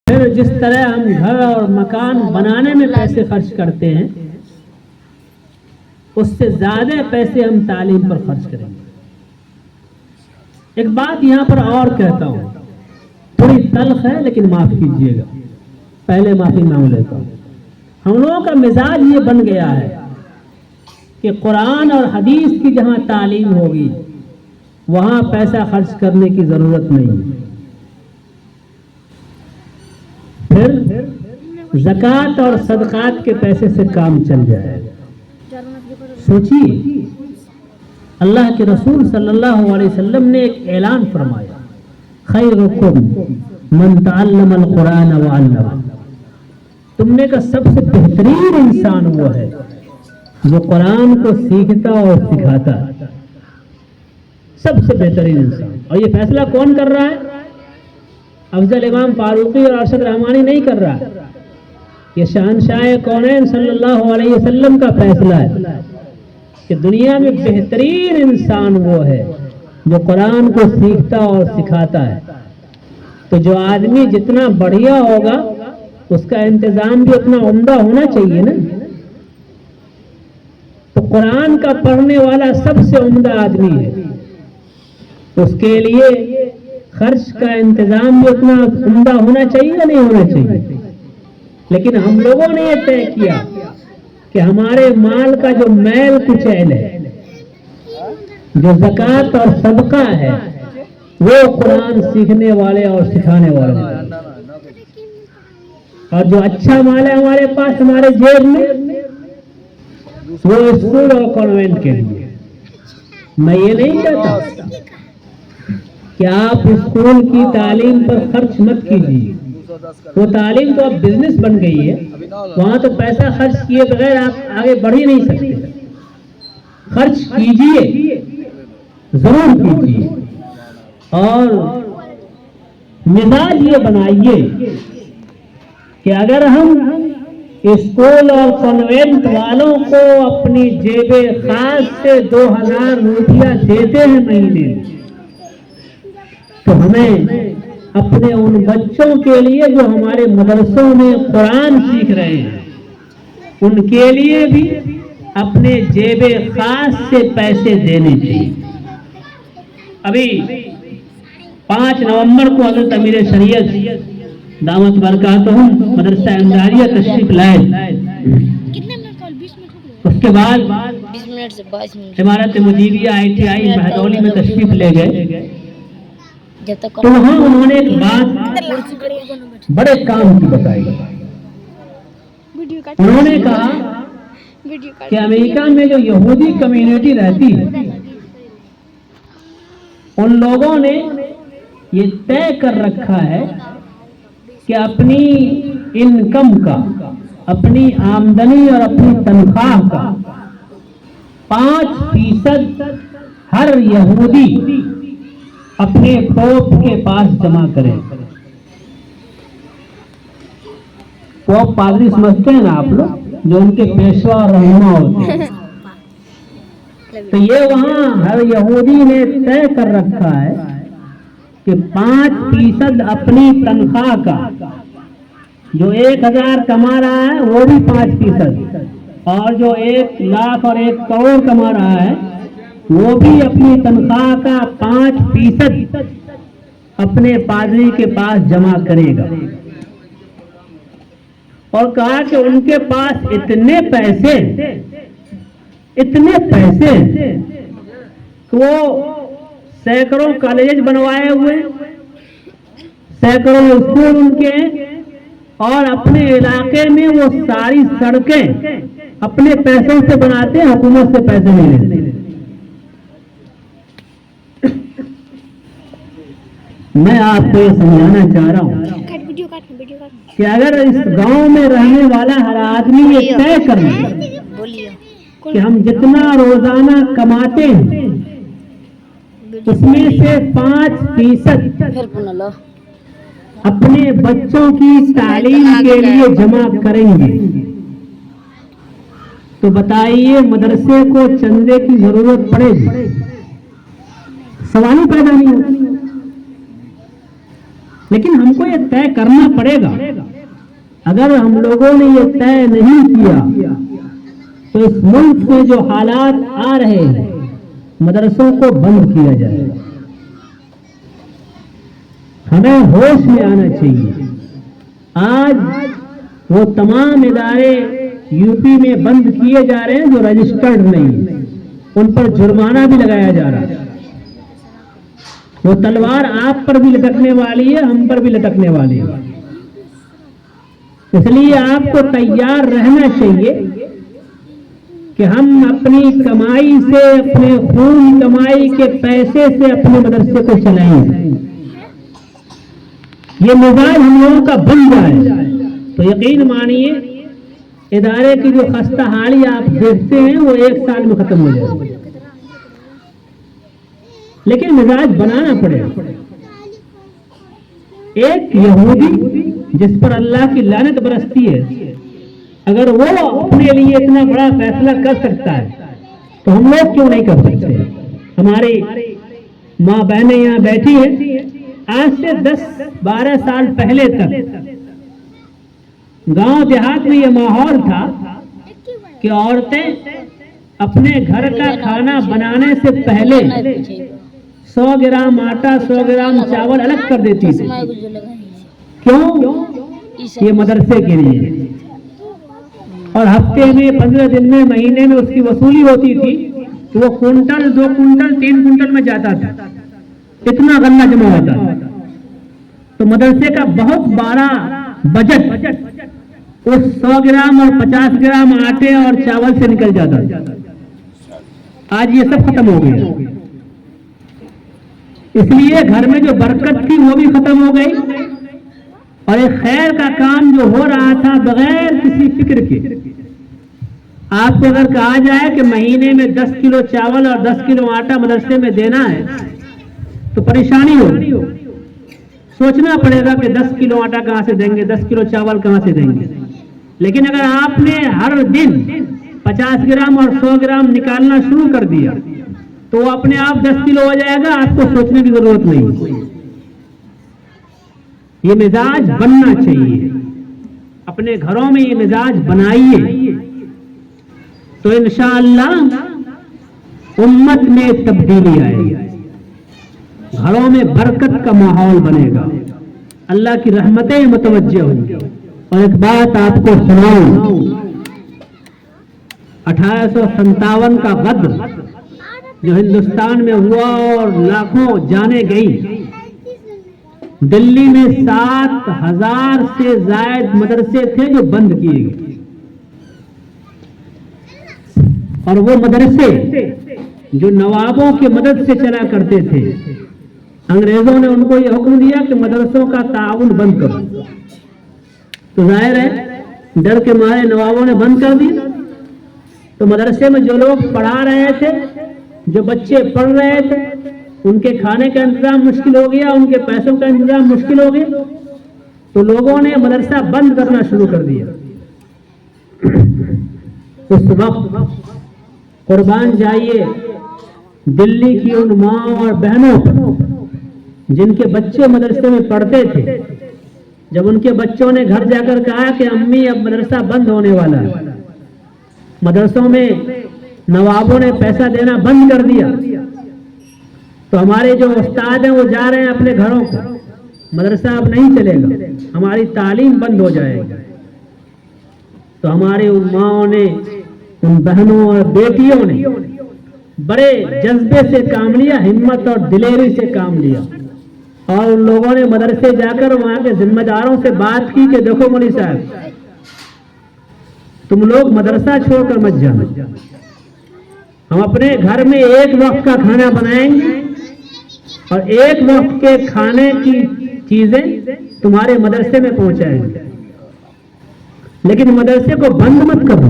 پھر جس طرح ہم گھر اور مکان بنانے میں پیسے خرچ کرتے ہیں اس سے زیادہ پیسے ہم تعلیم پر خرچ کریں گے۔ ایک بات یہاں پر اور کہتا ہوں، تھوڑی تلخ ہے لیکن معاف کیجیے گا، پہلے معافی مانگ لیتا ہوں۔ ہم لوگوں کا مزاج یہ بن گیا ہے کہ قرآن اور حدیث کی جہاں تعلیم ہوگی وہاں پیسہ خرچ کرنے کی ضرورت نہیں، پھر زکوٰۃ اور صدقات کے پیسے سے کام چل جائے۔ سوچیے، اللہ کے رسول صلی اللہ علیہ وسلم نے ایک اعلان فرمایا، خیرکم من تعلم القرآن وعلمہ، تم میں کا سب سے بہترین انسان وہ ہے جو قرآن کو سیکھتا اور سکھاتا ہے، سب سے بہترین انسان۔ اور یہ فیصلہ کون کر رہا ہے؟ افضل امام فاروقی اور ارشد رحمانی نہیں کر رہا، یہ شہنشاہ کونین صلی اللہ علیہ وسلم کا فیصلہ ہے کہ دنیا میں بہترین انسان وہ ہے جو قرآن کو سیکھتا اور سکھاتا ہے۔ تو جو آدمی جتنا بڑھیا ہوگا اس کا انتظام بھی اتنا عمدہ ہونا چاہیے نا۔ تو قرآن کا پڑھنے والا سب سے عمدہ آدمی ہے، اس کے لیے خرچ کا انتظام بھی اتنا عمدہ ہونا چاہیے یا نہیں ہونا چاہیے؟ لیکن ہم لوگوں نے یہ طے کیا کہ ہمارے مال کا جو میل کچیل ہے، جو زکوٰۃ اور صدقہ ہے، وہ قرآن سیکھنے والے اور سکھانے والوں ہیں، اور جو اچھا مال ہے ہمارے پاس ہمارے جیب میں وہ اسکول اور کانوینٹ کے لیے۔ میں یہ نہیں کہتا کہ آپ اسکول کی تعلیم پر خرچ مت کیجیے، وہ تعلیم تو اب بزنس بن گئی ہے، وہاں تو پیسہ خرچ کیے بغیر آپ آگے بڑھ ہی نہیں سکتے۔ خرچ کیجیے، ضرور کیجیے، اور مزاج یہ بنائیے کہ اگر ہم اسکول اور کانوینٹ والوں کو اپنی جیب خاص سے 2000 روپیہ دیتے ہیں مہینے میں، تو ہمیں اپنے ان بچوں کے لیے جو ہمارے مدرسوں میں قرآن سیکھ رہے ہیں ان کے لیے بھی اپنے جیب خاص سے پیسے دینے چاہیے۔ ابھی 5 نومبر کو حضرت امیر شریعت دامت برکاتہم مدرسہ امداریہ تشریف لائے، اس کے بعد عمارت مجیبیہ ITI مہدولی میں تشریف لے گئے، تو وہاں انہوں نے ایک بات بڑے کام کی بتائی۔ انہوں نے کہا کہ امریکہ میں جو یہودی کمیونٹی رہتی ہے ان لوگوں نے یہ طے کر رکھا ہے کہ اپنی انکم کا، اپنی آمدنی اور اپنی تنخواہ کا 5% ہر یہودی اپنے پوپ کے پاس جمع کرے۔ پوپ پادری سمجھتے ہیں نا آپ لوگ، جو ان کے پیشوا اور رہنما ہوتے ہیں، تو یہ وہاں ہر یہودی نے طے کر رکھا ہے کہ 5% اپنی تنخواہ کا، جو 1000 کما رہا ہے وہ بھی 5%، اور جو 1 لاکھ اور 1 کروڑ کما رہا ہے وہ بھی اپنی تنخواہ کا 5% اپنے پادری کے پاس جمع کرے گا۔ اور کہا کہ ان کے پاس اتنے پیسے کہ وہ سینکڑوں کالج بنوائے ہوئے، سینکڑوں اسکول ان کے، اور اپنے علاقے میں وہ ساری سڑکیں اپنے پیسوں سے بناتے ہیں، حکومت سے پیسے نہیں لیتے۔ میں آپ کو یہ سمجھانا چاہ رہا ہوں کہ اگر اس گاؤں میں رہنے والا ہر آدمی یہ طے کر لے کہ ہم جتنا روزانہ کماتے ہیں اس میں سے 5% اپنے بچوں کی تعلیم کے لیے جمع کریں گے، تو بتائیے مدرسے کو چندے کی ضرورت پڑے گی؟ سوال ہی پیدا نہیں ہوتا۔ لیکن ہم کو یہ طے کرنا پڑے گا. اگر ہم لوگوں نے یہ طے نہیں کیا تو اس ملک میں جو حالات آ رہے ہیں مدرسوں کو بند کیا جائے گا. ہمیں ہوش میں آنا چاہیے. آج وہ تمام ادارے یو پی میں بند کیے جا رہے ہیں جو رجسٹرڈ نہیں ہیں، ان پر جرمانہ بھی لگایا جا رہا ہے. وہ تلوار آپ پر بھی لٹکنے والی ہے، ہم پر بھی لٹکنے والی ہے. اس لیے آپ کو تیار رہنا چاہیے کہ ہم اپنی کمائی سے، اپنے خون کمائی کے پیسے سے اپنے مدرسے کو چلائیں. یہ مزاج ہم لوگوں کا بن جائے تو یقین مانیے ادارے کی جو خستہ حالی آپ دیکھتے ہیں وہ 1 سال میں ختم ہو جائے گی. لیکن مزاج بنانا پڑے گا. ایک یہودی جس پر اللہ کی لعنت برستی ہے، اگر وہ اپنے لیے اتنا بڑا فیصلہ کر سکتا ہے تو ہم لوگ کیوں نہیں کر سکتے؟ ہماری ماں بہنیں یہاں بیٹھی ہیں. آج سے 10-12 سال پہلے تک گاؤں دیہات میں یہ ماحول تھا کہ عورتیں اپنے گھر کا کھانا بنانے سے پہلے 100 گرام آٹا 100 گرام چاول الگ کر دیتی تھی. کیوں؟ یہ مدرسے کے لیے. اور ہفتے میں 15 دن میں مہینے میں اس کی وصولی ہوتی تھی کہ وہ کنٹل 2 کنٹل 3 کنٹل میں جاتا تھا، اتنا غلہ جمع ہوتا تھا. تو مدرسے کا بہت بڑا بجٹ اس 100 گرام اور 50 گرام آٹے اور چاول سے نکل جاتا تھا. آج یہ سب ختم ہو گیا. اس لیے گھر میں جو برکت تھی وہ بھی ختم ہو گئی، اور ایک خیر کا کام جو ہو رہا تھا بغیر کسی فکر کے. آپ کو اگر کہا جائے کہ مہینے میں 10 کلو چاول اور 10 کلو آٹا مدرسے میں دینا ہے تو پریشانی ہوگی. سوچنا پڑے گا کہ 10 کلو آٹا کہاں سے دیں گے، 10 کلو چاول کہاں سے دیں گے. لیکن اگر آپ نے ہر دن 50 گرام اور 100 گرام نکالنا شروع کر دیا تو وہ اپنے آپ 10 کلو ہو جائے گا. آپ کو سوچنے کی ضرورت نہیں. یہ مزاج بننا چاہیے. اپنے گھروں میں یہ مزاج بنائیے تو انشاءاللہ امت میں تبدیلی آئے گی. گھروں میں برکت کا ماحول بنے گا، اللہ کی رحمتیں متوجہ ہوں گی. اور ایک بات آپ کو سناؤں، 1857 کا غدر جو ہندوستان میں ہوا اور لاکھوں جانیں گئی، دلی میں 7,000 سے زائد مدرسے تھے جو بند کیے گئے. اور وہ مدرسے جو نوابوں کی مدد سے چلا کرتے تھے، انگریزوں نے ان کو یہ حکم دیا کہ مدرسوں کا تعاون بند کرو. تو ظاہر ہے ڈر کے مارے نوابوں نے بند کر دی. تو مدرسے میں جو لوگ پڑھا رہے تھے، جو بچے پڑھ رہے تھے، ان کے کھانے کا انتظام مشکل ہو گیا، ان کے پیسوں کا انتظام مشکل ہو گیا. تو لوگوں نے مدرسہ بند کرنا شروع کر دیا. اس وقت قربان جائیے دلی کی ان ماں اور بہنوں پر جن کے بچے مدرسے میں پڑھتے تھے. جب ان کے بچوں نے گھر جا کر کہا کہ امی اب مدرسہ بند ہونے والا ہے، مدرسوں میں نوابوں نے پیسہ دینا بند کر دیا، تو ہمارے جو استاد ہیں وہ جا رہے ہیں اپنے گھروں کو، مدرسہ اب نہیں چلے گا، ہماری تعلیم بند ہو جائے گی. تو ہمارے ان ماؤں نے، ان بہنوں اور بیٹیوں نے بڑے جذبے سے کام لیا، ہمت اور دلیری سے کام لیا. اور ان لوگوں نے مدرسے جا کر وہاں کے ذمہ داروں سے بات کی کہ دیکھو مولوی صاحب، تم لوگ مدرسہ چھوڑ کر مت جانا، ہم اپنے گھر میں ایک وقت کا کھانا بنائیں گے اور ایک وقت کے کھانے کی چیزیں تمہارے مدرسے میں پہنچائیں گے، لیکن مدرسے کو بند مت کرو.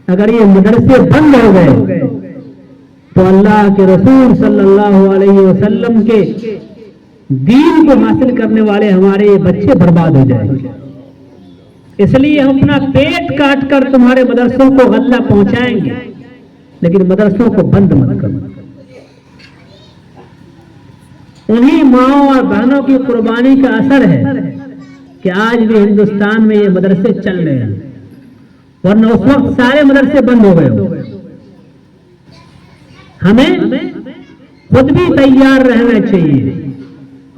اگر یہ مدرسے بند ہو گئے تو اللہ کے رسول صلی اللہ علیہ وسلم کے دین کو حاصل کرنے والے ہمارے یہ بچے برباد ہو جائیں گے. اس لیے ہم اپنا پیٹ کاٹ کر تمہارے مدرسوں کو غلہ پہنچائیں گے، لیکن مدرسوں کو بند مت کرو. انہی ماؤں اور بہنوں کی قربانی کا اثر ہے کہ آج بھی ہندوستان میں یہ مدرسے چل رہے ہیں، ورنہ اس وقت سارے مدرسے بند ہو گئے۔ ہمیں خود بھی تیار رہنا چاہیے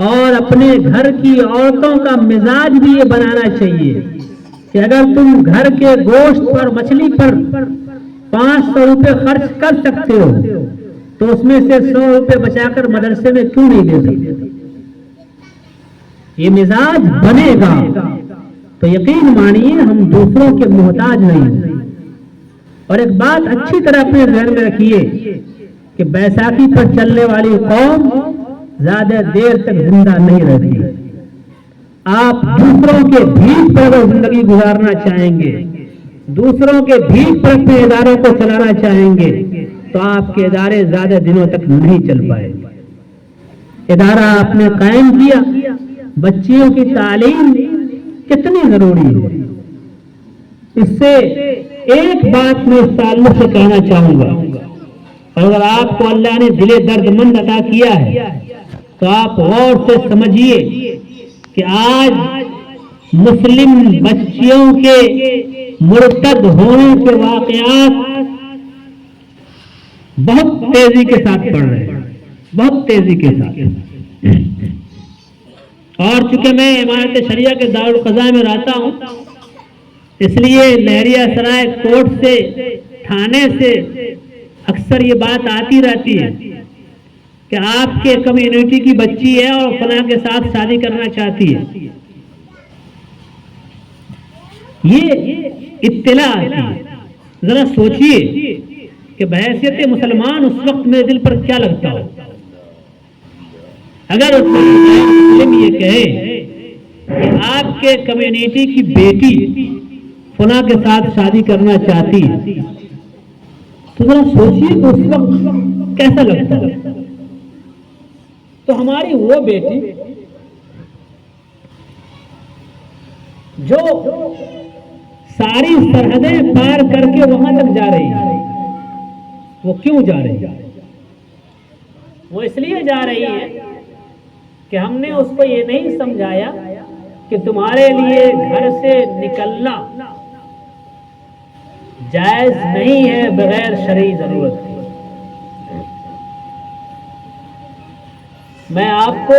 اور اپنے گھر کی عورتوں کا مزاج بھی یہ بنانا چاہیے کہ اگر تم گھر کے گوشت اور مچھلی پر 500 روپے خرچ کر سکتے ہو تو اس میں سے 100 روپے بچا کر مدرسے میں کیوں نہیں دے سکتے؟ یہ مزاج بنے گا تو یقین مانیے ہم دوسروں کے محتاج نہیں۔ اور ایک بات اچھی طرح اپنے ذہن میں رکھیے کہ بیساکھی پر چلنے والی قوم زیادہ دیر تک زندہ نہیں رہتی۔ آپ دوسروں کے بھیک پر اگر زندگی گزارنا چاہیں گے، دوسروں کے بھیک پر اپنے اداروں کو چلانا چاہیں گے تو آپ کے ادارے زیادہ دنوں تک نہیں چل پائیں گے۔ ادارہ آپ نے قائم کیا، بچیوں کی تعلیم کتنی ضروری ہے، اس سے ایک بات میں اس تعلق سے کہنا چاہوں گا، اگر آپ کو اللہ نے دل درد مند عطا کیا ہے تو آپ غور سے سمجھیے کہ آج مسلم بچیوں کے مرتد ہونے کے واقعات بہت تیزی کے ساتھ بڑھ رہے ہیں، بہت تیزی کے ساتھ۔ اور چونکہ میں امارت شریعہ کے دارالقضاء میں رہتا ہوں، اس لیے لہریہ سرائے کوٹ سے، تھانے سے اکثر یہ بات آتی رہتی ہے کہ آپ کے کمیونٹی کی بچی ہے اور فلاں کے ساتھ شادی کرنا چاہتی ہے۔ یہ اطلاع آتی ہے، ذرا سوچئے کہ بحیثیت مسلمان اس وقت میرے دل پر کیا لگتا ہو اگر مسلم یہ کہے کہ آپ کے کمیونٹی کی بیٹی فلاں کے ساتھ شادی کرنا چاہتی ہے، تو ذرا سوچئے کہ اس وقت کیسا لگتا ہے۔ تو ہماری وہ بیٹی جو ساری سرحدیں پار کر کے وہاں تک جا رہی ہے، وہ کیوں جا رہی ہے؟ وہ اس لیے جا رہی ہے کہ ہم نے اس کو یہ نہیں سمجھایا کہ تمہارے لیے گھر سے نکلنا جائز نہیں ہے بغیر شرعی ضرورت کے۔ میں آپ کو